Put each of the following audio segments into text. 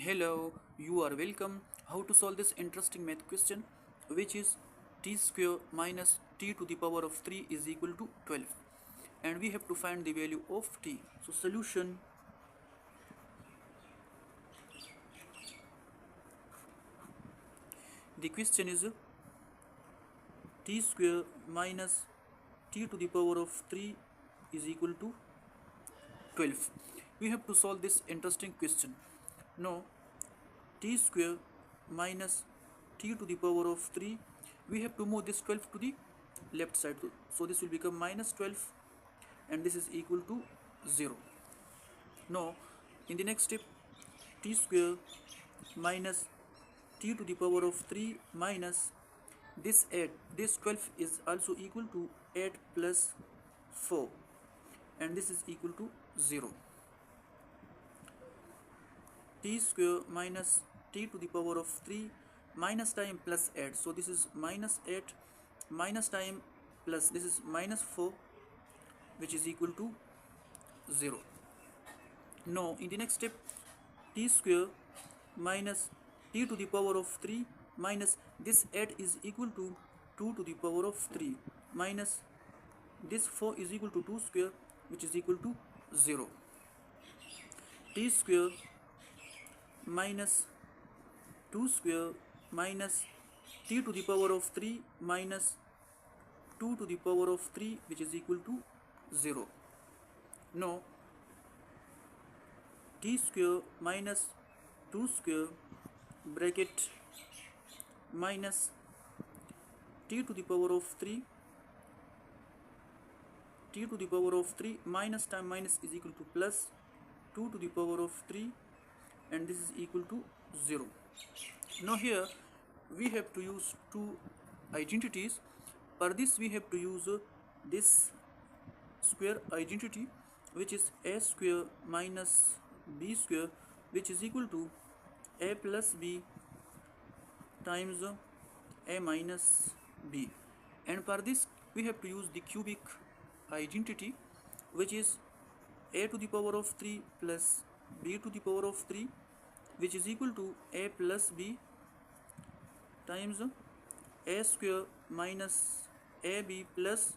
Hello, you are welcome. How to solve this interesting math question, which is t square minus t to the power of 3 is equal to 12, and we have to find the value of t. So solution, the question is t square minus t to the power of 3 is equal to 12. We have to solve this interesting question. Now t square minus t to the power of 3, we have to move this 12 to the left side, so this will become minus 12 and this is equal to 0. Now in the next step, t square minus t to the power of 3 minus this 8, this 12 is also equal to 8 plus 4 and this is equal to 0. T square minus t to the power of 3 minus time plus 8, so this is minus 8 minus time plus this is minus 4, which is equal to 0. Now in the next step, t square minus t to the power of 3 minus this 8 is equal to 2 to the power of 3 minus this 4 is equal to 2 square, which is equal to 0. T square minus 2 square minus t to the power of 3 minus 2 to the power of 3, which is equal to 0. Now t square minus 2 square bracket minus t to the power of 3, t to the power of 3 minus time minus is equal to plus 2 to the power of 3 and this is equal to 0. Now here we have to use two identities. For this we have to use this square identity, which is a square minus b square, which is equal to a plus b times a minus b, and for this we have to use the cubic identity, which is a to the power of 3 plus b to the power of 3, which is equal to a plus b times a square minus ab plus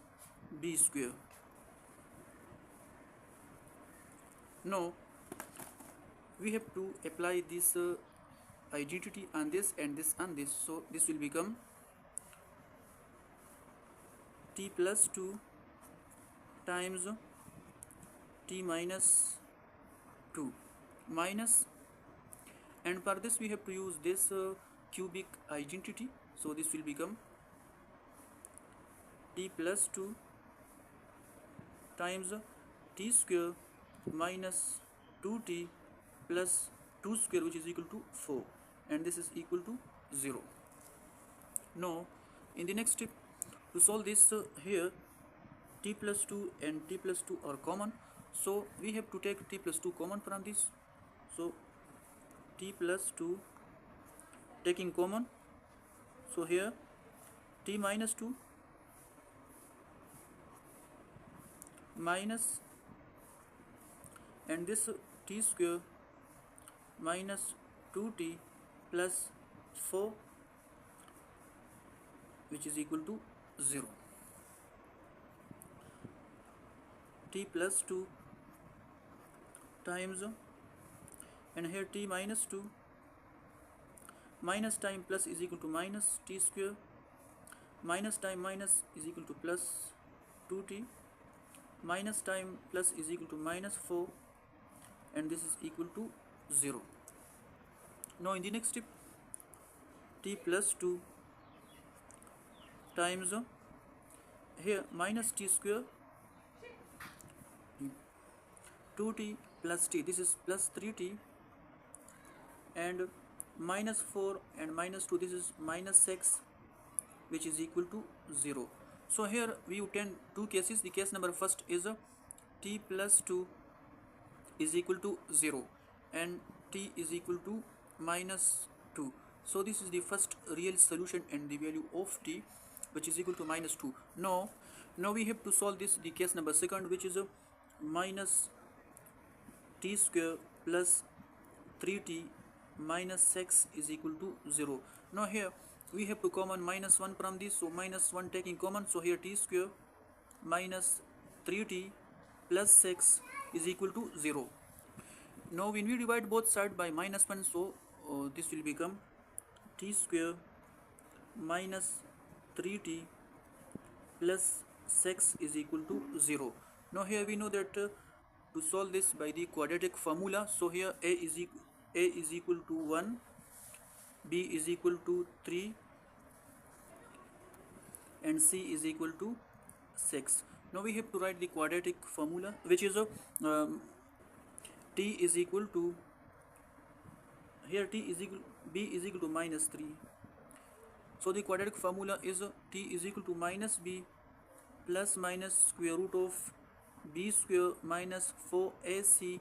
b square. Now we have to apply this identity on this and this on this, so this will become t plus 2 times t minus 2 minus, and for this we have to use this cubic identity, so this will become t plus 2 times t square minus 2t plus 2 square, which is equal to 4, and this is equal to 0. Now in the next step, to solve this, here t plus 2 and t plus 2 are common, so we have to take t plus 2 common from this, so t plus 2 taking common, so here t minus 2 minus and this t square minus 2t plus 4, which is equal to 0. T plus 2 times, and here t minus 2 minus time plus is equal to minus t square minus time minus is equal to plus 2t minus time plus is equal to minus 4, and this is equal to 0. Now in the next step, t plus 2 times, here minus t square 2t plus t, this is plus 3t, and minus 4 and minus 2, this is minus 6, which is equal to 0. So here we obtain two cases. The case number first is t plus 2 is equal to 0 and t is equal to minus 2. So this is the first real solution and the value of t, which is equal to minus 2. Now we have to solve this, the case number second, which is minus t square plus 3t minus 6 is equal to 0. Now here we have to common minus 1 from this, so minus 1 taking common, so here t square minus 3t plus 6 is equal to 0. Now when we divide both sides by minus 1, so this will become t square minus 3t plus 6 is equal to 0. Now here we know that to solve this by the quadratic formula, so here a is equal to 1, b is equal to 3 and c is equal to 6. Now we have to write the quadratic formula, which is t is equal to, here t is equal, b is equal to minus 3. So the quadratic formula is t is equal to minus b plus minus square root of b square minus 4ac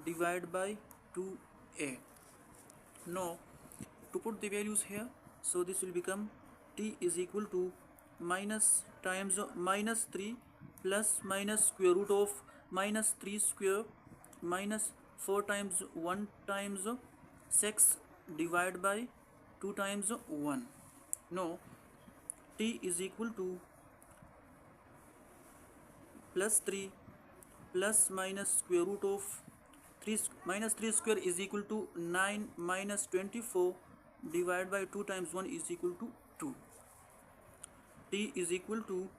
divided by 2a. Now to put the values here, so this will become t is equal to minus times minus 3 plus minus square root of minus 3 square minus 4 times 1 times 6 divided by 2 times 1. Now t is equal to plus 3 plus minus square root of 3 minus 3 square is equal to 9 minus 24 divided by 2 times 1 is equal to 2. T is equal to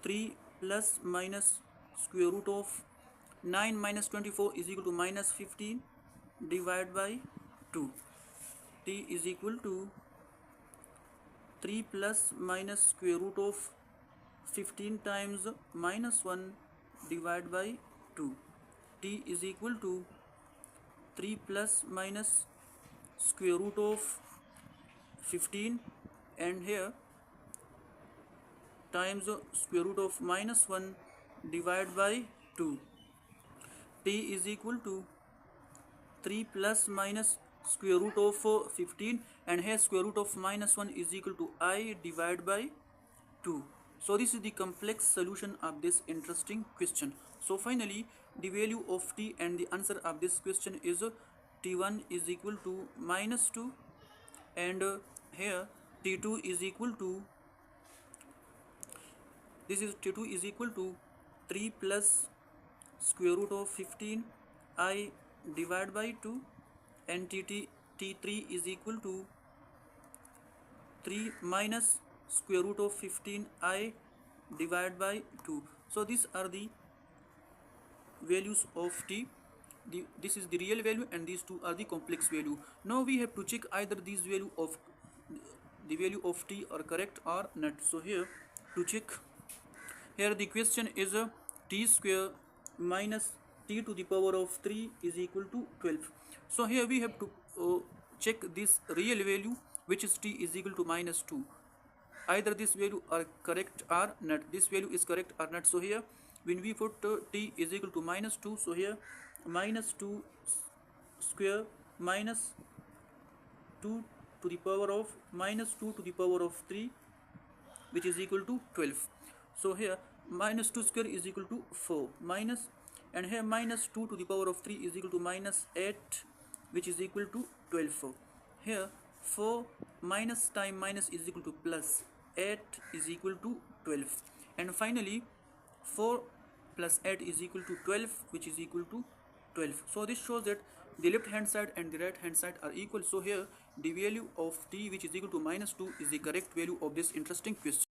3 plus minus square root of 9 minus 24 is equal to minus 15 divided by 2. T is equal to 3 plus minus square root of 15 times minus 1 divided by 2. T is equal to 3 plus minus square root of 15 and here times square root of minus 1 divided by 2. T is equal to 3 plus minus square root of 15 and here square root of minus 1 is equal to I divided by 2. So this is the complex solution of this interesting question. So finally the value of t and the answer of this question is t1 is equal to minus 2 and here t2 is equal to, this is t2 is equal to 3 plus square root of 15 I divided by 2 and t3 is equal to 3 minus square root of 15 I divided by 2. So these are the values of t. This is the real value and these two are the complex value. Now we have to check either these value of the value of t are correct or not. So here to check, here the question is t square minus t to the power of 3 is equal to 12. So here we have to check this real value, which is t is equal to minus 2. Either this value are correct or not. This value is correct or not. So here when we put t is equal to minus 2, so here minus 2 square minus 2 to the power of minus 2 to the power of 3, which is equal to 12. So here minus 2 square is equal to 4 minus, and here minus 2 to the power of 3 is equal to minus 8, which is equal to 12. Here 4 minus time minus is equal to plus 8 is equal to 12, and finally 4 plus 8 is equal to 12, which is equal to 12. So this shows that the left hand side and the right hand side are equal. So here the value of t, which is equal to minus 2, is the correct value of this interesting question.